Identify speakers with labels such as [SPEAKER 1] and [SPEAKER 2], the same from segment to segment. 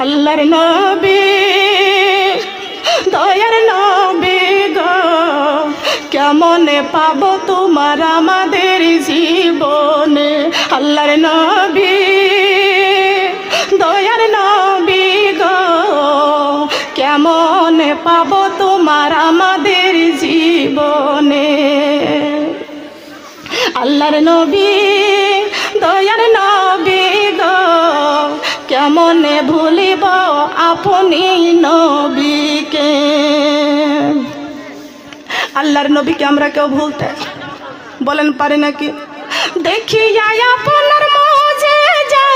[SPEAKER 1] আল্লাহর নবী দয়ার নবী গো, কেমনে পাবো তোমার আমাদের জীবনে। আল্লাহর নবী দয়ার নবী গো, কেমনে পাবো তোমার আমাদের জীবনে। আল্লাহর নবী দয়ার নবী গো, কেমনে ভুলিব আপনি নবীকে। আল্লাহর নবীকে আমরা কেউ ভুলতে বলেন পারি নাকি? দেখিয়া আপনার মুজিজা,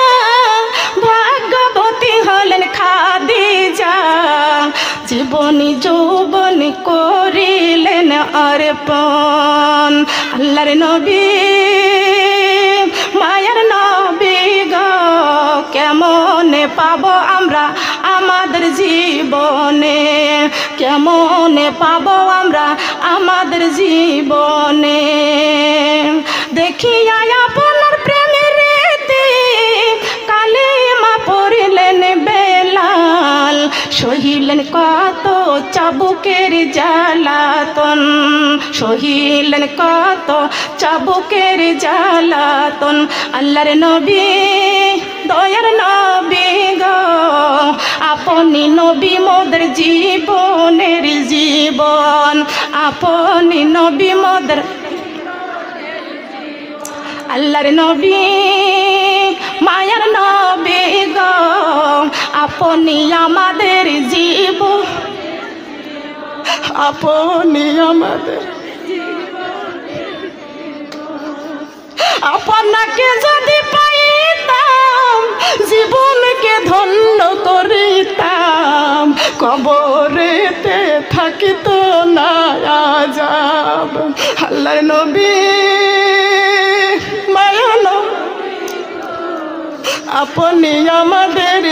[SPEAKER 1] ভাগ্যবতী হলেন খাদিজা, জীবনী যৌবনী করিলেন অর্পণ। আল্লাহর নবী মায়ের নবী গো, কেমনে পাবো আমরা আমাদের জীবনে, কেমনে পাবো আমরা আমাদের জীবনে। দেখিয়া আপনার প্রেমের রীতি, কালিমা পড়িলেন বেলাল, সহিলেন কত চাবুকের জ্বালাতন, সহিলেন কত চাবুকের জ্বালাতন। আল্লাহর নবী দয়ার নবী গো, আপনি নবী মোদের জীবনের জীবন, আপনি নবী মোদের। আল্লাহর নবী মায়ার নবী গো, আপনি আমাদের জীবন, আপনি আমাদের। আপনাকে যদি পাইতাম জীবনকে ধন্য করিতাম, কবরেতে থাকিত না আযাব। আল্লাহর নবী মায়া নবী, আপনি আমাদের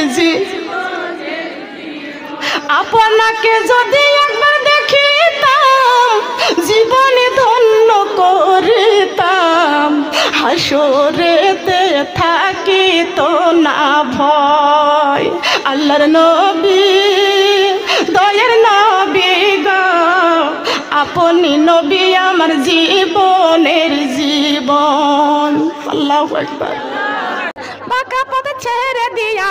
[SPEAKER 1] আপনাকে যদি একবার দেখিতাম জীবনে ধন্য করিতাম, হাসরেতে থাকিত না ভয়। আল্লাহর নবী দয়ার নবী গো, আপনি নবী আমার জীবনের জীবন। আল্লাহু আকবার। বাঁকা পথ ছেড়ে দিয়া,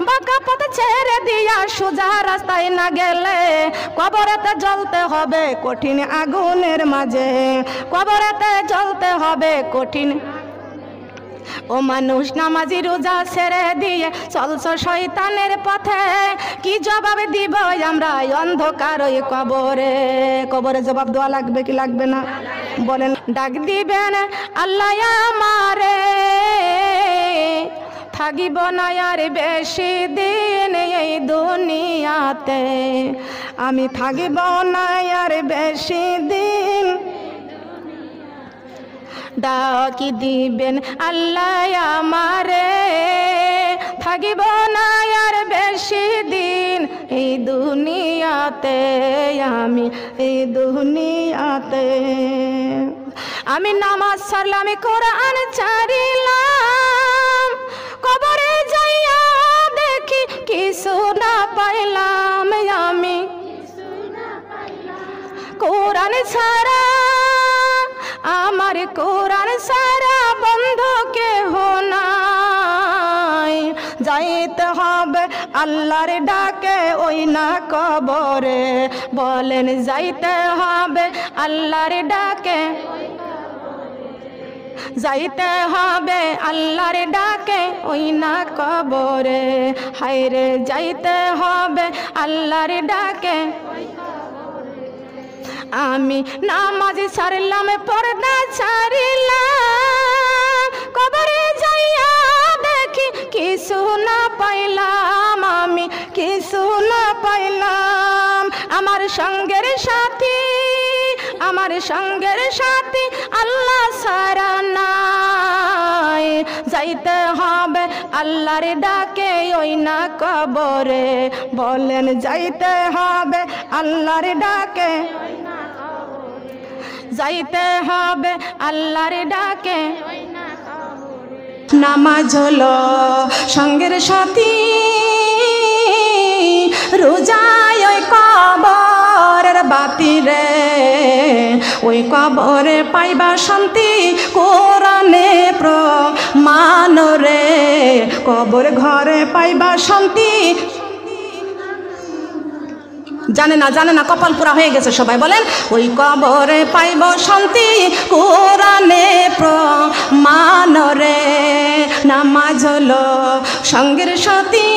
[SPEAKER 1] বাঁকা পথ ছেড়ে দিয়া সোজা রাস্তায় না গেলে কবরেতে জ্বলতে হবে কঠিন আগুনের মাঝে, কবরেতে জ্বলতে হবে কঠিন। ও মানুষ নামাজি রোজা ছেড়ে দিয়ে চলছ শয়তানের পথে, কি জবাব দিব আমরা অন্ধকার ওই কবরে? কবরে জবাব দেওয়া লাগবে কি লাগবে না বলেন? ডাক দিবেন আল্লাহ আমারে, থাকিব না আর বেশি দিন এই দুনিয়াতে, আমি থাকিব না আর বেশি দিন। ডাকি দিবেন আল্লাহ আমারে, থাকিব না আর বেশি দিন এই দুনিয়াতে, আমি এই দুনিয়াতে। আমি নামাজ ছাড়লাম, আমি কোরআন ছাড়িলাম, কবরে যাইয়া দেখি কিছু না পাইলাম, আমি কোরআন ছাড়া, আমার কোরআন ছাড়া বন্ধু কেহ নাই। যাইতে হবে আল্লাহর ডাকে ওই না কবরে, বলেন যাইতে হবে আল্লাহর ডাকে, যাইতে হবে আল্লাহর ডাকে ওই না কবরে। হায়রে যাইতে হবে আল্লাহর ডাকে। আমি নামাজ ছাড়লাম, পর্দা ছাড়িলাম, কবরে যাইয়া দেখি কিছু না পাইলাম, আমি কিছু না পাইলাম। আমার সঙ্গের সাথী, আমার সঙ্গের সাথী আল্লাহ ছাড়া নাই। যাইতে হবে আল্লাহর ডাকে ওই না কবরে, বলেন যাইতে হবে আল্লাহর ডাকে, যাইতে হবে আল্লাহর ডাকে। নামাজ হলো সঙ্গের সাথী, রোজায় ওই কবরের বাতি রে, ওই কবরে পাইবা শান্তি কোরআনে প্রমাণ রে, কবর ঘরে পাইবা শান্তি। জানে না কপাল পুরা হয়ে গেছে সবাই বলেন, ওই কবরে পাইব শান্তি কোরআনে প্রমাণ রে। নামাজ হলো সঙ্গের সাথী,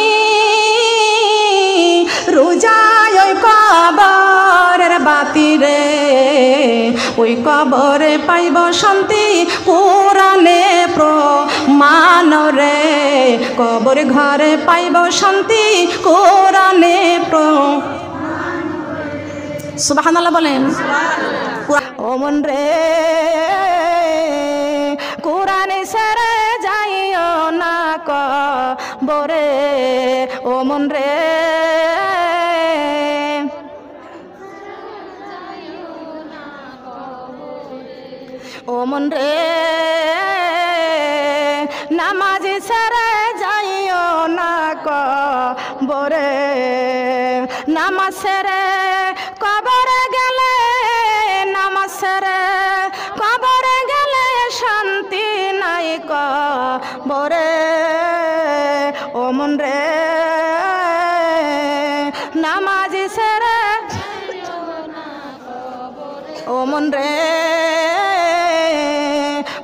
[SPEAKER 1] রোজায় ওই কবরের বাতি রে, ওই কবরে পাইব শান্তি কোরআনে প্রমাণ রে, কবর ঘরে পাইব শান্তি কোরআনে সুবহানাল্লাহ বলেন। ও মন রে কোরআনে সেরে যাইও না কবরে, ও মন রে ও মন রে নামাজ সেরে যাইও না কবরে, নামাজ সেরে কবরে গেলে, নামাজ সেরে কবরে গেলে শান্তি নাই কবরে, ও মন রে নামাজ সেরে, ও মন রে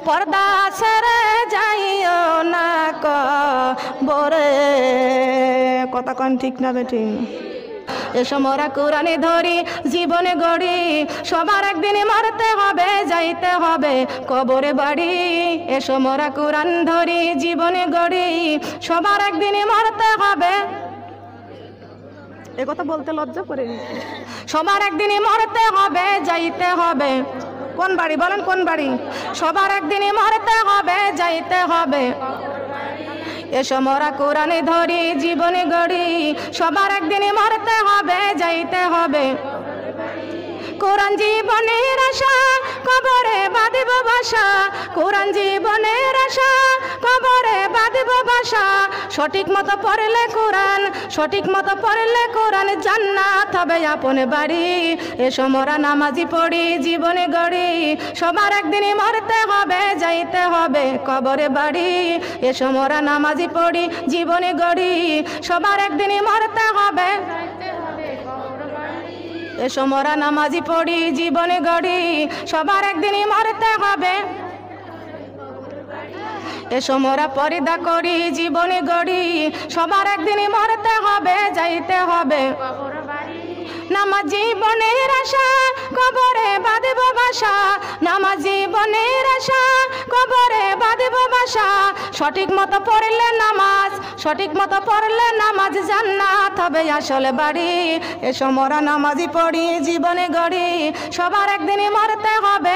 [SPEAKER 1] পর্দা সেরে যাইও না কবরে। কথা কন ঠিক না বেটি? এসো মোরা কোরআনে ধরি জীবনে গড়ি, সবার একদিনে মরতে হবে যাইতে হবে কবরে বাড়ি। এসো মোরা কোরআন ধরি জীবনে গড়ি, সবার একদিনে মরতে হবে, এ কথা বলতে লজ্জা করে, সবার একদিনে মরতে হবে যাইতে হবে কোন বাড়ি বলেন, কোন বাড়ি? সবার একদিনে মরতে হবে যাইতে হবে। এসো মোরা কোরআনে ধরি জীবনে গড়ি, সবার একদিনে মরতে হবে যাইতে হবে। কোরআন জীবনের আশা, কবরে বাঁধব বাসা, কোরআন জীবনের আশা, কবরে বাঁধব বাসা। সঠিক মতো পড়লে কোরআন, সঠিক মতো পড়লে কোরআন, জান্নাত হবে আপন বাড়ি। এসো মোরা নামাজি পড়ি জীবনে গড়ি, সবার একদিনে মরতে হবে যাইতে হবে কবরে বাড়ি। এসো মোরা নামাজি পড়ি জীবনে গড়ি, সবার একদিনে মরতে হবে, এসো মোরা নামাজি পড়ি জীবনে গড়ি, সবার একদিনই মরতে হবে। এসো মোরা পর্দা করি জীবনে গড়ি, সবার একদিনই মরতে হবে যাইতে হবে নামাজ জীবনের আশা, কবরে বাঁধব বাসা, নামাজ জীবনের আশা, কবরে বাঁধব বাসা। সঠিক মতো পড়লে নামাজ, সঠিক মতো পড়লে নামাজ, জান্নাত হবে আসলে বাড়ি। এসো মোরা নামাজি পড়ি জীবনে গড়ি, সবার একদিনই মরতে হবে।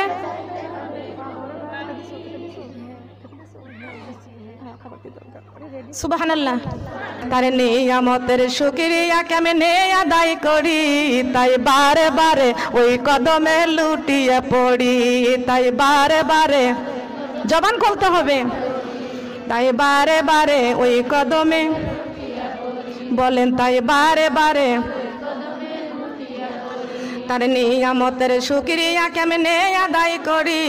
[SPEAKER 1] সুবহানাল্লাহ। তারে নিয়ামতের শুকরিয়া কেমনে আদায় করি, তাই বারে বারে ওই কদমে লুটিয়ে পড়ি, তাই বারে বারে জবান খুলতে হবে, তাই বারে বারে ওই কদমে বলেন, তাই বারে বারে তার নিয়ামতের শুকরিয়া কেমনে আদায় করি,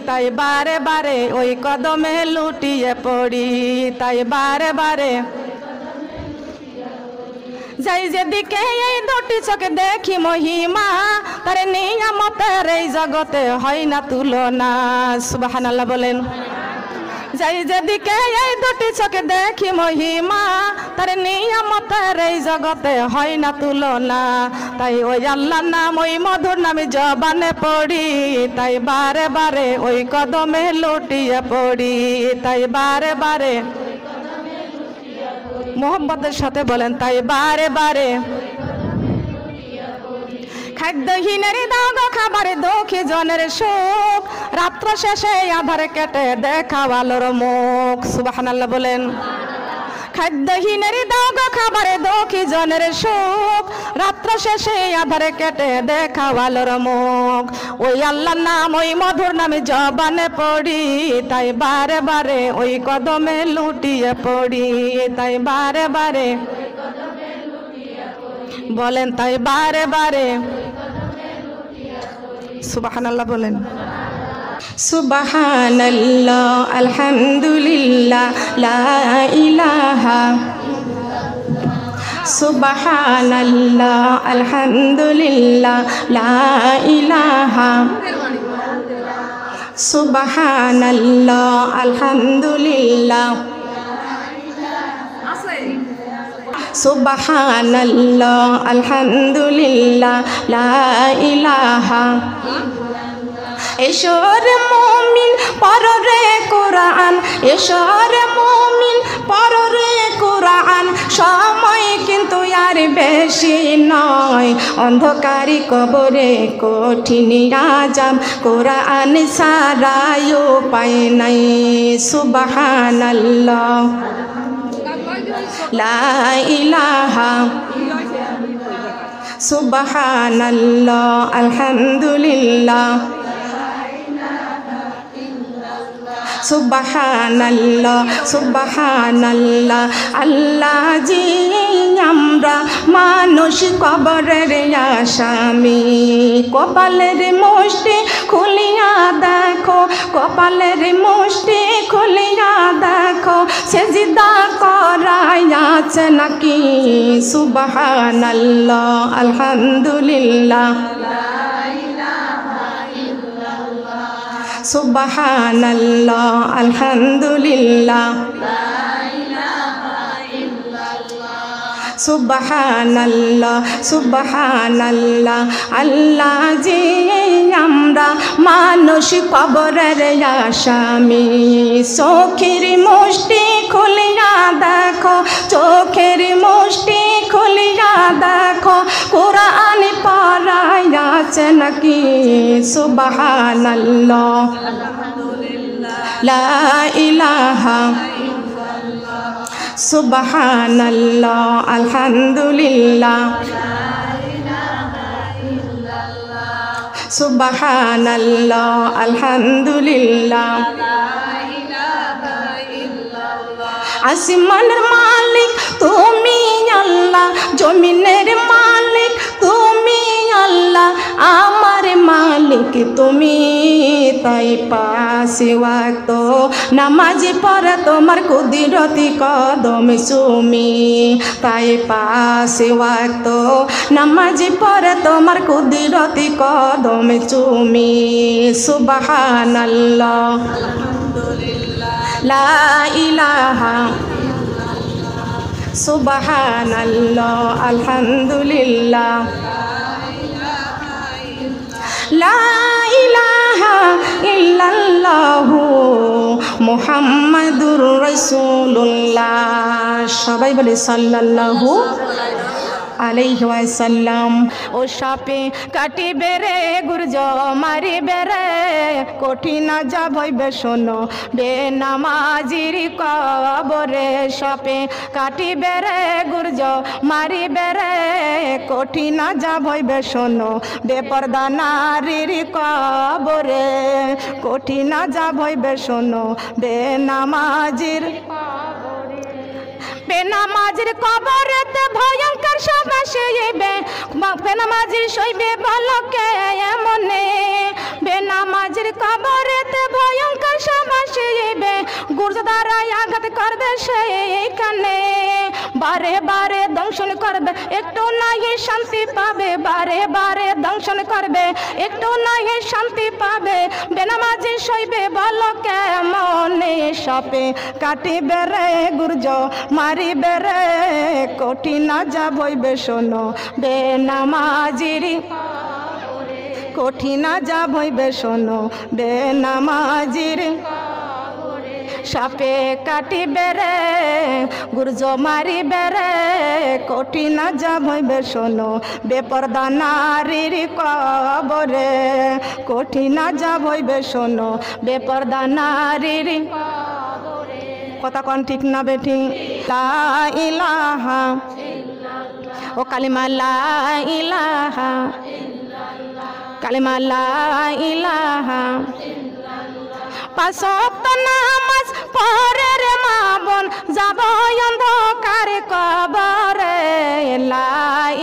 [SPEAKER 1] তাই বারে বারে ওই কদমে লুটিয়ে পড়ি, তাই বারে বারে যাই যেদিকে এই দুটি চোখে দেখি মহিমা, তার নিয়ামতের এই জগতে হয় না তুলনা। সুবহানাল্লাহ বলেন। যাই যেদিকে এই দুটি চোখে দেখি মহিমা, তার নিয়ামতের এই জগতে হয় না তুলনা। তাই ওই আল্লাহর নাম, ওই মধুর নামে জবানে পড়ি, তাই বারে বারে ওই কদমে লুটিয়ে পড়ি, তাই বারে বারে মোহাম্মদের সাথে বলেন, তাই বারে বারে খাদ্যহীনের দাও গো খাবারে দুঃখী জনের সুখ, রাত্র শেষে আধারে কেটে দেখা আলোর মুখ। সুবহানাল্লাহ বলেন। খাদ্যহীনের দাও গো খাবারে দুঃখী জনের সুখ, রাত্র শেষে আধারে কেটে দেখা আলোর মুখ। ওই আল্লাহর নাম, ওই মধুর নামে জবানে পড়ি, তাই বারে বারে ওই কদমে লুটিয়ে পড়ি, তাই বারে বারে বলেন তাই বারে বারে সুবহানাল্লাহ বলেন। সুবহানাল্লাহ আলহামদুলিল্লাহ লা ইলাহা সুবহানাল্লাহ আলহামদুলিল্লাহ লা ইলাহা সুবহানাল্লাহ আলহামদুলিল্লাহ সুবহানাল্লাহ আলহামদুলিল্লাহ লা ইলাহা। এশোর মুমিন পড়রে কোরআন, এশোর মুমিন পড়রে কোরআন, সময় কিন্তু আর বেশি নয়। অন্ধকারি কবরে কঠিন আযাব, কোরআন ছাড়াই উপায় নাই। সুবহানাল্লাহ লা ইলাহা সুবহানাল্লাহ আলহামদুলিল্লাহ সুবহানাল্লাহ সুবহানাল্লাহ। আল্লাহ জি আমরা মানুষ কবরের আসামি, কপালের মুষ্টি খুলিয়া দেখো, কপালের মুষ্টি খুলিয়া দেখো, সেজদা করাই আছে নাকি। সুবহানাল্লাহ আলহামদুলিল্লাহ সুবহানাল্লাহ আলহামদুলিল্লাহ সুবহানাল্লাহ সুবহানাল্লাহ। আল্লাহ জি আমরা মানুষ কবরের আসামি, চোখের মুষ্টি খুলিয়া দেখো, চোখের মুষ্টি খুলিয়া দেখো, কোরআন পড়াই আছে নাকি। সুবহানাল্লাহ লা ইলাহা সুবহানাল্লাহ আলহামদুলিল্লাহ সুবহানাল্লাহ আলহামদুলিল্লাহ। আসমানের মালিক তুমি আল্লাহ, জমিনের মালিক তুমি আল্লাহ, আমার মালিক তুমি। তাই পাঁচে ওয়াক্ত নামাজ পড়া তোমার কুদরতি কদম চুমি, তাই পাঁচে ওয়াক্ত নামাজ পড়া তোমার কুদরতি কদম চুমি। সুবহানাল্লাহ লা ইলাহা সুবহানাল্লাহ আলহামদুলিল্লাহ লা ইলাহা ইল্লাল্লাহু মুহাম্মাদুর রাসূলুল্লাহ। সবাই বলে সাল্লাল্লাহু আলাইহি ওয়াসাল্লাম। ও সাপে কাটিবে রে গুর্জ মারিবে রে, কঠিন আযাব হইবে শোনো বেনামাজির কবরে। সাপে কাটিবে রে গুর্জ মারিবে রে, কঠিন আযাব হইবে শোনো বেপরদা নারীর কবরে, কঠিন আযাব হইবে শোনো বেনামাজির বেনামাজির কবরেতে ভয়ঙ্কর সভা সইবে, বেনামাজির সইবে বলকে এমনে। বেনামাজির কবরেতে ভয়ঙ্কর সভা সইবে, গুর্জ দ্বারা আঘাত করবে সেইখানে। বারে বারে দংশন করবে, একটু নাই শান্তি পাবে, বারে বারে দংশন করবে, একটু নাই শান্তি পাবে। বেনামাজি সইবে বলকে এমনে, সাপে কাটিবে রে গুর্জ মারিবে রে, কঠিন আযাব হইবে শোনো বেনামাজির, কঠিন আযাব হইবে শোনো বেনামাজির। সাপে কাটিবে রে গুর্জ মারিবে রে, কঠিন আযাব হইবে শোনো বেপরদা নারীর কবরে, কঠিন আযাব হইবে শোনো বেপরদা নারীর। কথা কোন ঠিক না বেঠি? লা ইলাহা ও কালিমা লা ইলাহা, কালিমা লা ইলাহা। পাঁচ ওয়াক্ত নামাজ পড়ে রে মা বোন, যাব অন্ধকার কবরে। লা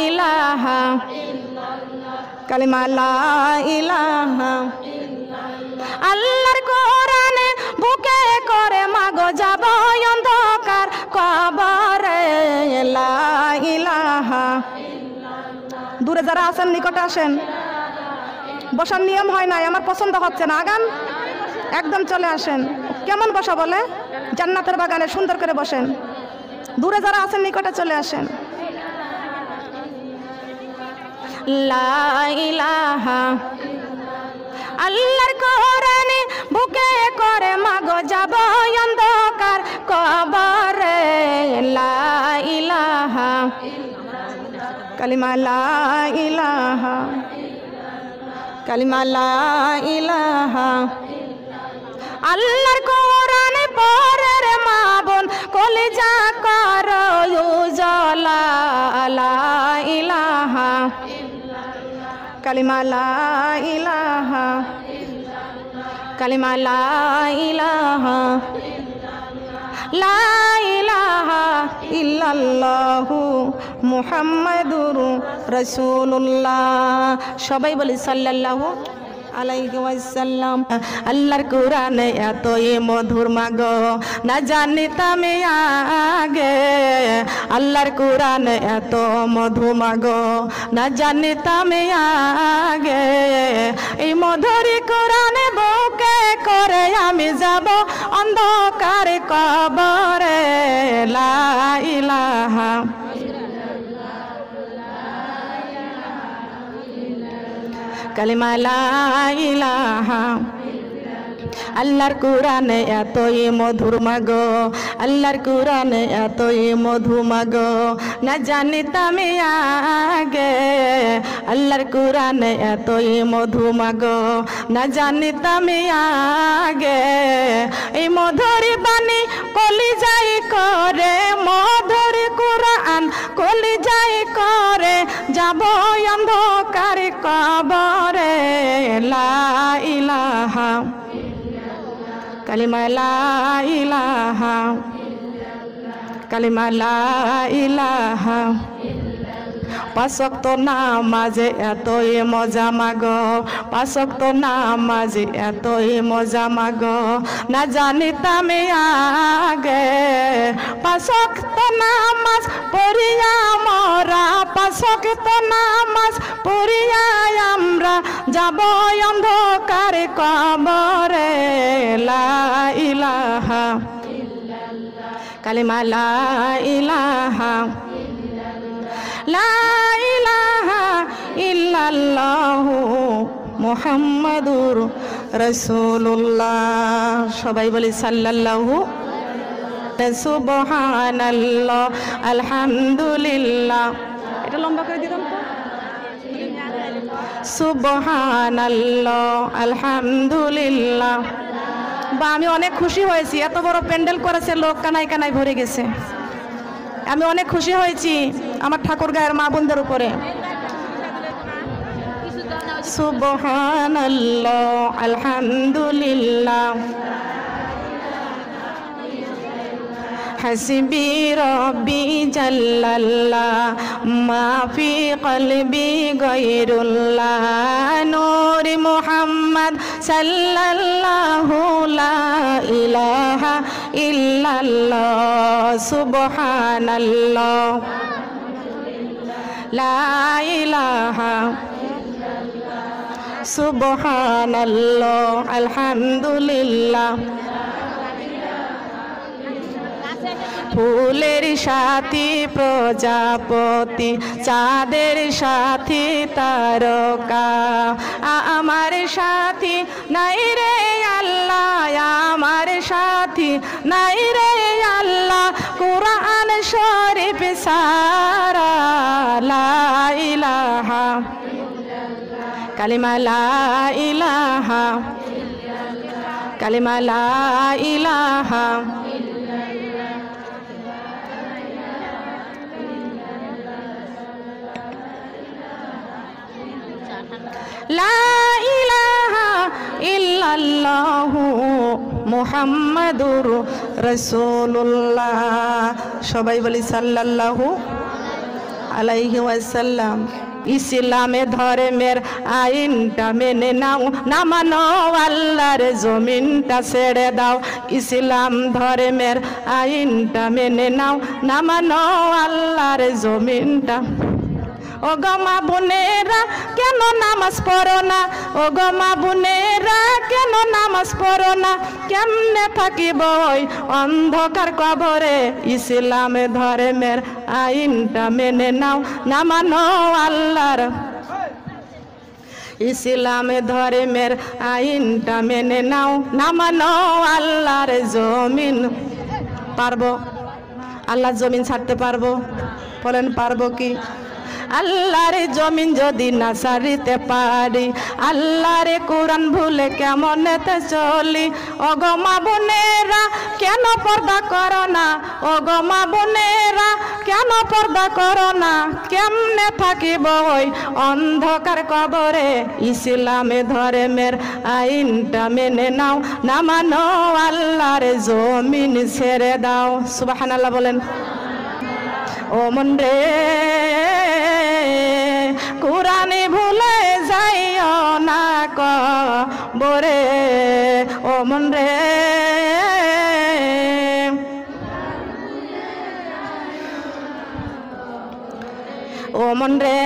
[SPEAKER 1] ইলাহা কালিমা লা ইলাহা আল্লাহর কোরআনে বুকে করে মাগো যাব অন্ধকার কবরে লা ইলাহা। দূরে যারা আছেন নিকটে আসেন। বসার নিয়ম হয় নাই, আমার পছন্দ হচ্ছে না, আগান একদম চলে আসেন। কেমন বসা বলে? জান্নাতের বাগানে সুন্দর করে বসেন। দূরে যারা আছেন নিকটে চলে আসেন। লা ইলাহা আল্লাহর কোরআনে বুকে করে মাগো যাব অন্ধকার কবরে লা ইলাহা কালিমা লা ইলাহা কালিমা লা ইলাহা। আল্লাহর কোরআনে পড়ে রে মা বোন কলিজা করো উজালা লা ইলাহা কালিমা লা ইলাহা কালিমা লা ইলাহা লা ইলাহা ইল্লাল্লাহু মুহাম্মাদুর রাসূলুল্লাহ। সবাই বলি সাল্লাল্লাহু আলাইহি ওয়াসাল্লাম। আল্লাহর কোরআনে এতই মধুর মাগো না জানিতাম আগে। আল্লাহর কোরআনে এত মধু মাগো না জানিতাম আগে। এই মধুর কোরআনে বুকে করে আমি যাব অন্ধকার কবরে লা ইলাহা কালিমা লা ইলাহা। আল্লাহর কোরআনে এতই মধুর মাগো আল্লাহর কোরআনে এতই মধু মাগো না জানিতাম আগে। আল্লাহর কোরআনে এতই মধু মাগো না জানিতাম আগে। এই মধুর বাণী কলিজাই করে মধুর কোরআন কলিজাই করে যাব অন্ধকার কবরে লা ইলাহা কালিমা লা ইলাহা কালিমা লা ইলাহা। পাঁচ ওয়াক্ত নামাজে এতই মজা মাগো পাঁচ ওয়াক্ত নামাজে এতই মজা মাগো না জানিতাম আগে। পাঁচ ওয়াক্ত নামাজ পড়িয়া মোরা পাঁচ ওয়াক্ত নামাজ পড়িয়া আমরা যাব অন্ধকার কবরে লা ইলাহা কালিমা লা ইলাহা লা ইলাহা ইল্লাল্লাহু মুহাম্মাদুর রাসূলুল্লাহ। সবাই বলি সাল্লাল্লাহু। সুবহানাল্লাহ আলহামদুলিল্লাহ। এটা লম্বা করে দিতাম তো। সুবহানাল্লাহ আলহামদুলিল্লাহ। বা আমি অনেক খুশি হয়েছি, এত বড় প্যান্ডেল করেছে, লোক কানায় কানায় ভরে গেছে। আমি অনেক খুশি হয়েছি আমার ঠাকুর গায়ের মা বোনদের উপরে। সুবহানাল্লাহ আলহামদুলিল্লাহ হাসবি রব্বি জাল্লাল্লাহ মা ফি কলবি গায়রুল্লাহ নূর মুহাম্মদ সাল্লাল্লাহু লা ইলাহা ইল্লাল্লাহ। সুবহানাল্লাহ লা ইলাহা সুবহানাল্লাহ আলহামদুলিল্লাহ। ফুলের সাথী প্রজাপতি চাঁদের সাথী তারকা আমার সাথী নাই রে আল্লাহ আমার সাথী নাই রে আল্লাহ কুরআন শরীফ সারা লা ইলাহা কালিমা লা ইলাহা কালিমা লা ইলাহা লা ইলাহা ইল্লাল্লাহু মুহাম্মাদুর রাসূলুল্লাহ। সবাই বলি সাল্লাল্লাহু আলাইহি ওয়াসাল্লাম। ইসলামে ধর্মের আইনটা মেনে নাও, না মানো আল্লাহর জমিনটা ছেড়ে দাও। ইসলাম ধর্মের আইনটা মেনে নাও, না মানো আল্লাহর জমিনটা। ও গো মা বোনেরা কেন নামাজ পড়ো না, ও গো মা বোনেরা কেন নামাজ পড়ো না, কেমনে থাকিব ওই অন্ধকার কবরে। ইসলামে ধর্মের আইনটা মেনে নাও, না মানো আল্লাহর। ইসলামে ধর্মের আইনটা মেনে নাও, না মানো আল্লাহর জমিন। পারবো? আল্লাহর জমিন ছাড়তে পারবো? বলেন পারবো কি? আল্লাহর জমিন যদি না ছাড়িতে পারি, আল্লাহর কোরআন ভুলে কেমনেতে চলি। ও গো মা বোনেরা কেন পর্দা করো না, ও গো মা বোনেরা কেন পর্দা করো না, কেমনে থাকিব ওই অন্ধকার কবরে। ইসলামে ধর্মের আইনটা মেনে নাও, না মানো আল্লাহর জমিন ছেড়ে দাও। সুবহানাল্লাহ বলেন। ও মন রে কোরআনে ভুলে যাইও না কবরে, ও মন রে ও মন রে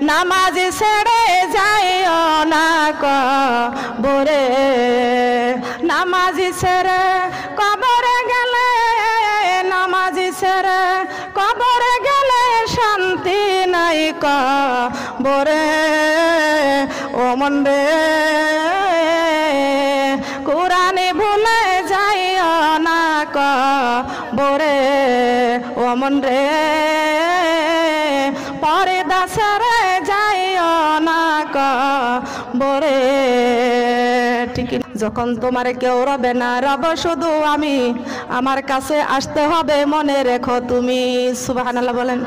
[SPEAKER 1] নামাজ ছেড়ে যাইও না কবরে। নামাজ ছেড়ে কবরে গেলে, নামাজ ছেড়ে কবরে গেলে শান্তি নাই কবরে। ও মন রে কোরআনে ভুলে যাইও না কবরে, ও মন রে পর্দা ছেড়ে যাইও না কবরে। ঠিক যখন তোমার কেউ রবে না, রব শুধু আমি, আমার কাছে আসতে হবে মনে রেখো তুমি। সুবহানাল্লাহ বলেন।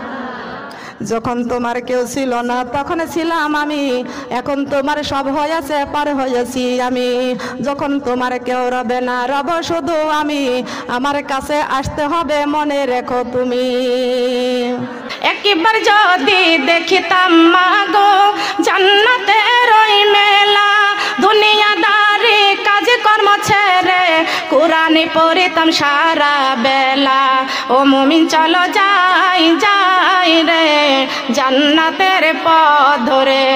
[SPEAKER 1] যখন তোমার কেউ ছিল না তখন ছিলাম আমি, এখন তোমার সব হয়েছে পার হয়েছি আমি। যখন তোমার কেউ রবে না, রব শুধু আমি, আমার কাছে আসতে হবে মনে রেখো তুমি। একবার যদি দেখিতাম মাগো জান্নাতের ওই মেলা, দুনিয়াদারি কাজ কর্ম ছেড়ে কোরআনে পড়িতাম সারা বেলা। ও মুমিন চলো যাই যাই রে জান্নাতের পথ ধরে,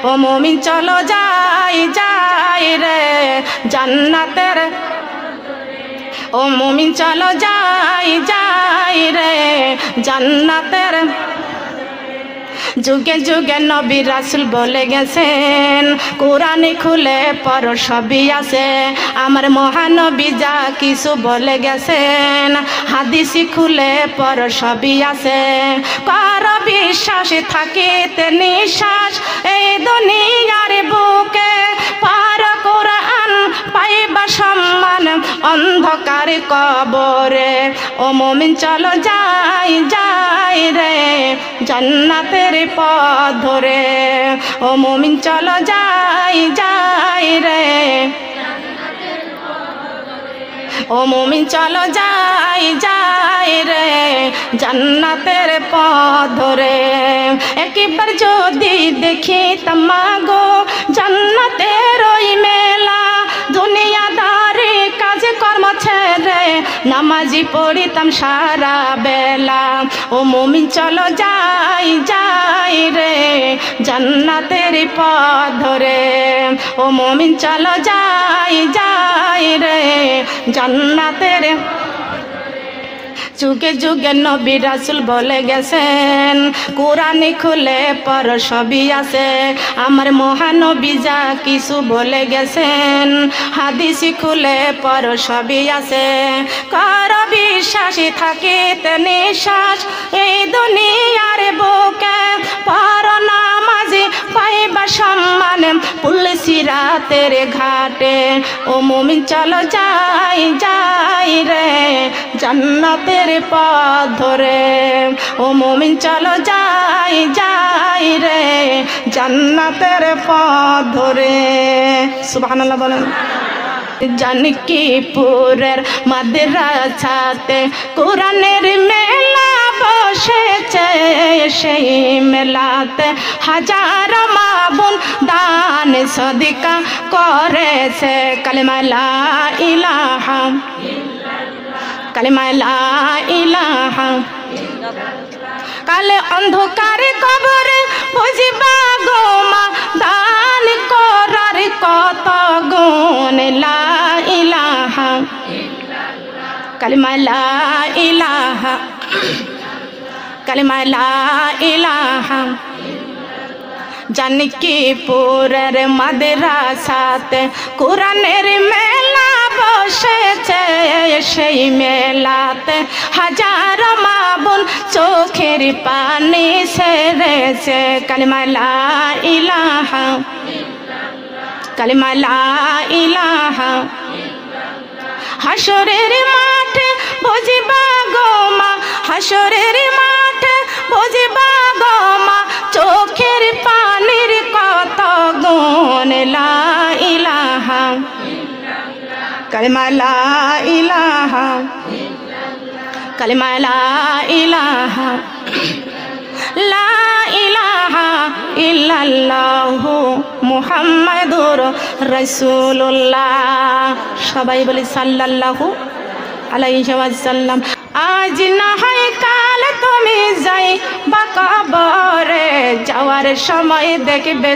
[SPEAKER 1] ও মুমিন চলো যাই যাই রে জান্নাতের, ও মুমিন চলো যাই যাই রে জান্নাতের। যুগে যুগে নবী রাসূল বলে গেছেন, কোরআনে খুলে পড়ো সবই আছে। আমার মহানবী যা কিছু বলে গেছেন, হাদিসে খুলে পড়ো সবই আছে। কর বিশ্বাস থাকিতে নিঃশ্বাস এই দুনিয়ার বুকে, পার কোরআন পাইবা সম্মান অন্ধকার কবরে। ও মুমিন চলো যাই যাই রে জান্নাতের পথ ধরে, ও মুমিন চলো যাই যাই রে, ও মুমিন চলো যাই যাই রে জান্নাতের পথ ধরে। একবার যদি দেখিতাম মাগো জান্নাতের ওই মেলা, দুনিয়াদারি কাজ কর্ম ছেড়ে নামাজি পড়িতাম সারা বেলা। ও মুমিন চলো যাই যাই রে জান্নাতের পথ ধরে, ও মুমিন চলো যাই যাই রে জান্নাতের। যুগে যুগে নবী রাসূল বলে গেছেন, কোরআনে খুলে পড়ো সবই আছে। আমার মহানবী যা কিছু বলে গেছেন, হাদিসে খুলে পড়ো সবই আছে। কর বিশ্বাসী থাকিতে নিঃশ্বাস এই দুনিয়ার বুকে, পড়ো নামাজি পাইবা সম্মান পুলিশি রাতের ঘাটে। ও মুমিন চলো যাই যাই রে জান্নাতের পথ ধরে, ও মুমিন চলো যাই যাই রে জান্নাতের পথ ধরে। সুবহানাল্লাহ বলেন। জানকীপুরের মাদ্রাসাতে কোরআনের মেলা বসেছে সেই মেলাতে হাজার মা বোন দান সদকা করেছে কালেমা লা ইলাহা কালেমা লা ইলাহা কালে অন্ধকারে কবরে বুঝিবা গো মা দান করার কত গুণ লা ইলাহা কালেমা লা ইলাহা কালেমা লা ইলাহা জানকীপুরের মাদ্রাসাতে কোরআনের মেলা বসেছে সেই মেলাতে হাজার মা বোন চোখের পানি ছেড়েছে কালেমা লা ইলাহা কালেমা লা ইলাহা হাসরের মাঠে বুঝিবা গো মা হাসরের মাঠে বুঝিবা গো মা চোখের পানির কত গুণ লা ইলাহা কালেমা লা ইলাহা কালেমা লা ইলাহা লা ইলাহা ইল্লাল্লাহু মুহাম্মাদুর রাসূলুল্লাহ সবাই বলি সাল্লাল্লাহু আলাইহি ওয়াসাল্লাম আজ না হয় কাল তুমি যাই বা কবরে যাওয়ার সময় দেখবে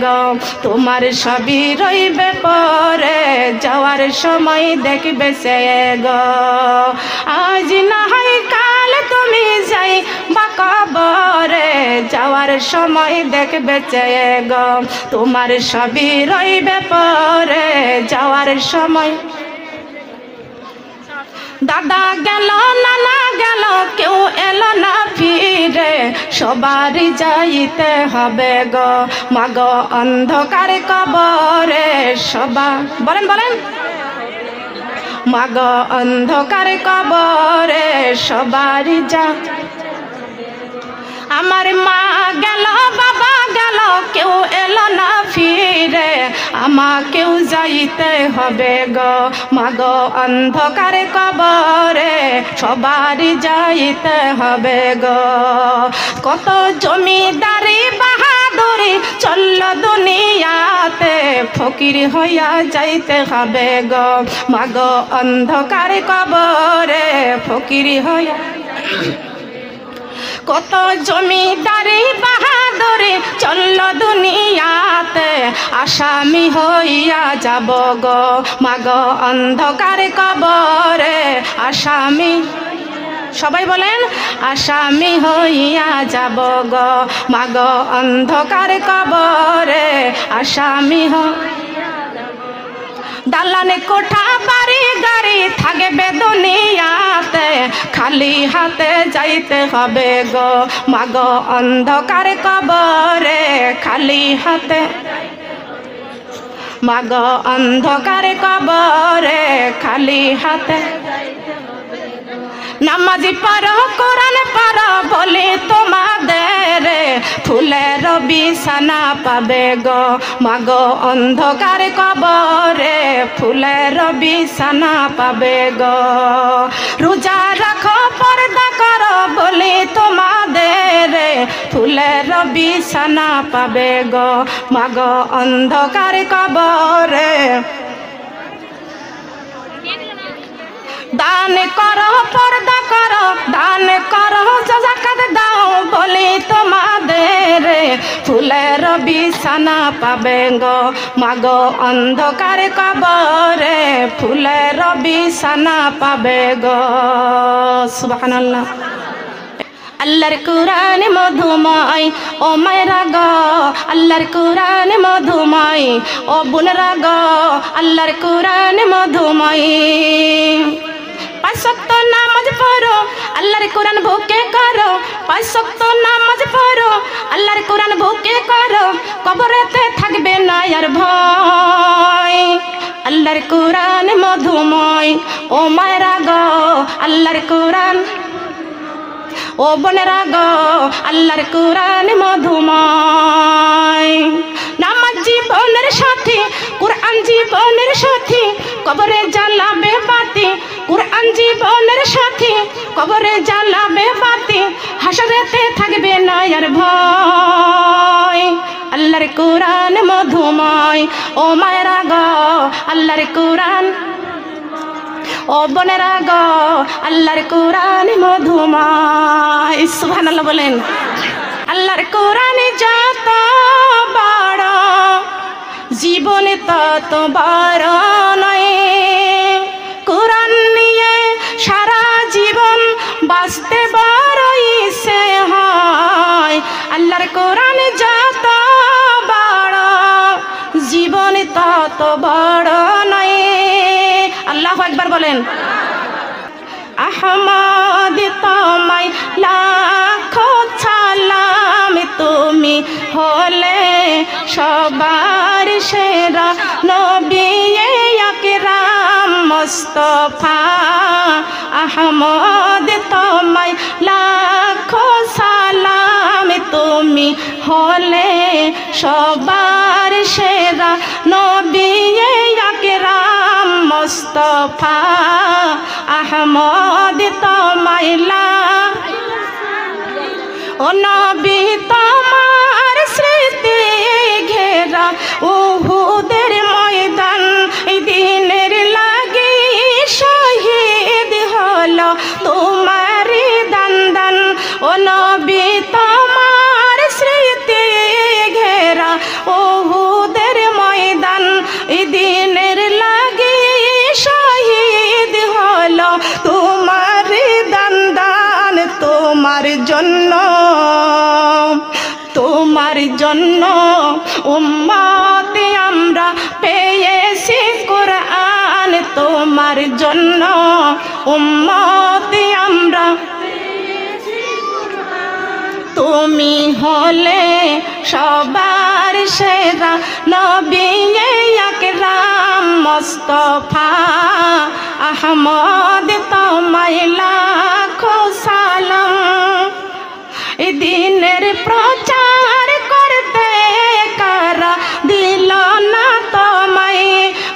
[SPEAKER 1] গো তোমার সবই রইবে পরে যাওয়ার সময় দেখবে গো আজ না হয় কাল তুমি যাই বা কবরে যাওয়ার সময় দেখবে গো তোমার সবই রইবে পরে যাওয়ার সময় দাদা গেল নানা গেল কেউ এলো না ফিরে সবারই যাইতে হবে গো মাগো অন্ধকার কবরে সবার বলেন বলেন মাগো অন্ধকার কবরে সবারই যা আমার মা গেল বাবা গেল কেউ এলো না ফিরে আমাকেও যাইতে হবে গো মাগো অন্ধকার কবরে সবারই যাইতে হবে গো কত জমিদারি বাহাদুরি চলল দুনিয়াতে ফকির হইয়া যাইতে হবে গো মাগো অন্ধকার কবরে ফকির হইয়া কত জমিদারি বাহাদুরি চলল দুনিয়াতে আসামি হইয়া যাব গো মাগো অন্ধকার কবরে আসামি সবাই বলেন আসামি হইয়া যাব গো মাগো অন্ধকার কবরে আসামি দালানে কোঠা বাড়ি গাড়ি থাকবে দুনিয়াতে খালি হাতে যাইতে হবে গো মাগো অন্ধকার কবরে খালি হাতে মাগো অন্ধকার কবরে খালি হাতে নামাজি পারো কোরআন পারো বলে তোমাদের ফুলের বিছানা পাবে গো মাগো অন্ধকার কবরে ফুলের বিছানা পাবে গো রোজা রাখো পর্দা করো বলে তোমাদের ফুলের বিছানা পাবে গো মাগো অন্ধকার কবরে দান করো পর্দা করো দান করো যাকাত দাও বলি তোমাদের ফুলের বিছানা পাবে গো মাগো অন্ধকার কবরে ফুলের বিছানা পাবে গো সুবহানাল্লাহ আল্লাহর কুরআন মধুময় ও মায়েরা গো আল্লাহর কুরআন মধুময় ও বোনেরা গো আল্লাহর কুরআন মধুময় পাঁচ ওয়াক্ত নামাজ পড়ো আল্লাহর কোরআন বুকে করো পাঁচ ওয়াক্ত নামাজ পড়ো আল্লাহর কোরআন বুকে করো কবরেতে থাকবে না আর ভয় আল্লাহর কোরআন মধুময় ও মায়েরা গো আল্লাহর কোরআন ও বোনেরা গো আল্লাহর কোরআন মধুময় নামাজ জীবনের সাথী কোরআন জীবনের সাথী কবরে জ্বালাবে বাতি কোরআন জীবনের সাথী কবরে জ্বালাবে বাতি হাসরেতে থাকবে না আর ভয়। আল্লাহর কোরআন মধুময়, ও মায়েরা গো আল্লাহর কোরআন, ও বোনেরা গো আল্লাহর কোরআন মধুময়। সুবহানাল্লাহ বলেন। আল্লাহর কোরআন যত বড়, জীবনে তত বড় নয়। কোরআন নিয়ে সারা জীবন বাঁচতে বড় ইচ্ছে হয়। আল্লাহর কোরআন যত বড়, জীবনে তত বড় নয়। আল্লাহু আকবার বলেন। আহমদ তোমায় লাখো সালাম, তুমি হলে সবার সেরা নবী আকরাম মুস্তাফা। আহমদ তোমায় লাখো সালাম, তুমি হলে সবার সেরা নবী আকরাম মুস্তাফা। আহমদ তোমায় ও নবী তোমার স্মৃতি ঘেরা উহুদের ময়দান, এই দিনের লাগি শহীদ হলো তোমারি দান। ও নবী তোমার স্মৃতি ঘেরা উহুদের ময়দান, এই দিনের লাগি শহীদ হলো তোমারি দান। তোমার জন্য, তোমার জন্য উম্মতে আমরা পেয়েছি কোরআন। তোমার জন্য উম্মতে আমরা, তুমি হলে সবার সেরা নবী আকরাম মুস্তাফা। আহমদ তোমায় লাখো সালাম, এই দিনের প্রচার করতে কারা দিল না তোমায়।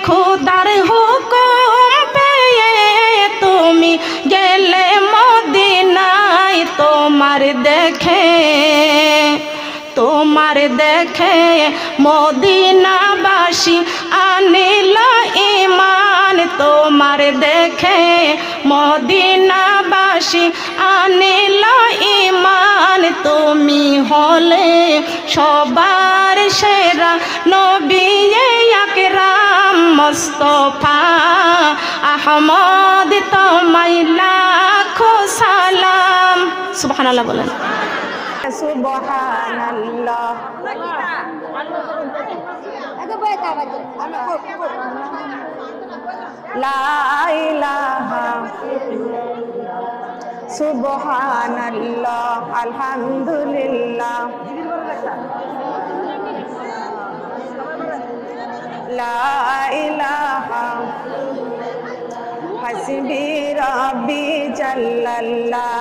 [SPEAKER 1] খোদার হুকুম পেয়ে তুমি গেলে মদিনায়। তোমার দেখে, তোমার দেখে মদিনাবাসী আনিল ঈমান। তোমার দেখে মদিনাবাসী আনিল ঈমান। তুমি হলে সবার সেরা নবী আকরাম মুস্তাফা। আহমদ তোমায় লাখো সালাম। সুবহানাল্লাহ বলেন। সুবহানাল্লাহ। লা ইলাহা সুবহানাল্লাহ, আলহামদুলিল্লাহ, লা ইলাহা হাসবি রাব্বি জাল্লাল্লাহ,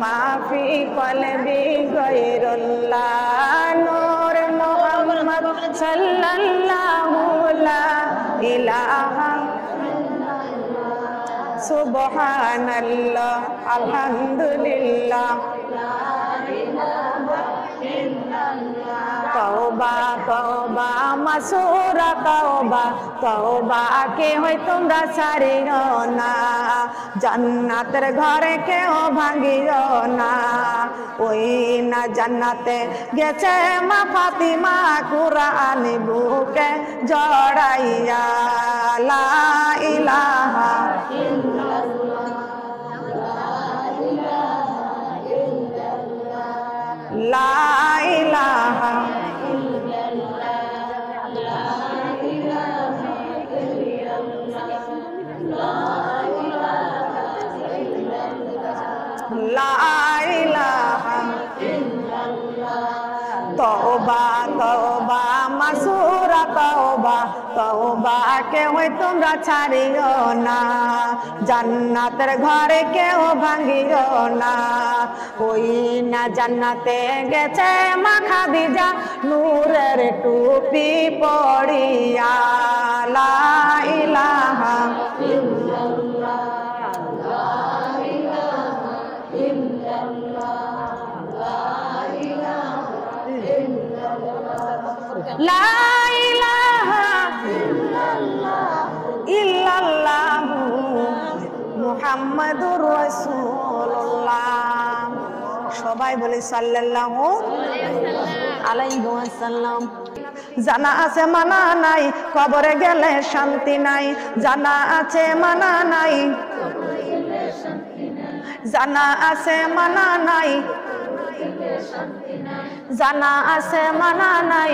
[SPEAKER 1] মাফি কলবি গায়রুল্লাহ, নূর মুহাম্মদ সাল্লাল্লাহু লা ইলাহা সুবহানাল্লাহ, আলহামদুলিল্লাহ, তওবা তওবা মাসুরা তওবা, তওবা কে হয় তোমরা ছাড়িও না, জান্নাতের ঘরে কেউ ভাঙিও না। ওই না জান্নাতে গেছে মা ফাতিমা, কুরআন বুকে জড়াইয়া। লা ইলাহা লা ইলাহা লা ইলাহা তওবা তওবা মাসুরা তওবা, তওবা কে হয় তোমরা ছাড়িও না, জান্নাতের ঘরে কেউ ভাঙিও না। ওই না জান্নাতে গেছে মা খাদিজা, নূরের টুপি পড়িয়া। লা ইলাহা ইল্লাল্লাহ, লা ইলাহা ইল্লাল্লাহ। লা ইলাহা ইল্লাল্লাহু মুহাম্মাদুর রাসূলুল্লাহ। সবাই বলে সাল্লাল্লাহু আলাইহি ওয়াসাল্লাম। জানা আছে মানা নাই, কবরে গেলে শান্তি নাই। জানা আছে মানা নাই, জানা আছে মানা নাই, জানা আছে মানা নাই।